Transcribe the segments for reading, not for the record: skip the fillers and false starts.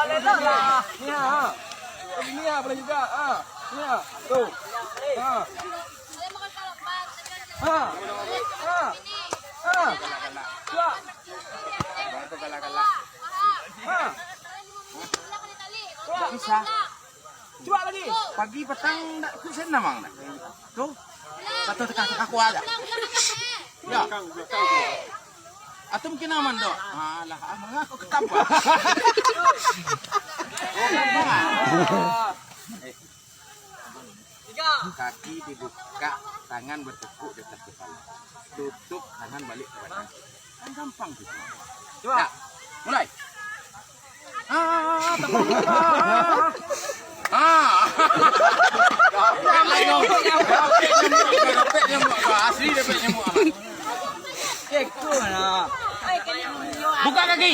boleh tak lah. Ni ha. Ini ha boleh juga. Ha. Ni ha. Tu. Ha. Ha. Ha. Ha. Cuak. Itu galak-galak. Ha. Tak bisa. Cuak lagi. Pagi petang tak kusen namang nak. Tu. Satu tekan aku aja. Ya. Atau mungkin aman dok. Alah, aman aku ketapa. Kaki dibuka, tangan bertekuk di atas kepala. Tutup, tangan balik ke badan. Kan gampang tu. Coba. Ya. Mulai. Asli dapat nyamuk. Kekku mana. Buka kaki.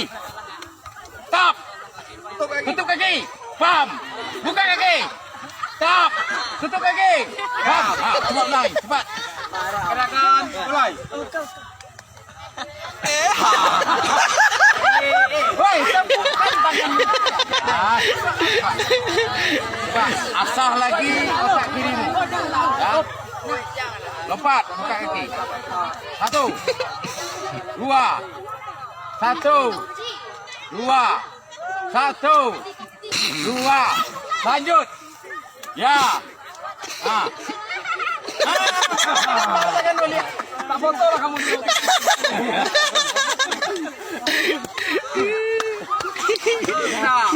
Stop. Tutup kaki. Pam. Buka kaki. Stop. Tutup kaki. Pam. Cepat mulai. Cepat. Gerakan mulai. Woi, tepukan tangan. Cepat. Asah lagi otak kirimu. Ya. Lompat. Buka kaki. 1, 2, 1, 2, 1, 2, lanjut. Ya. Jangan balik. Tak foto lah kamu dulu. Nah.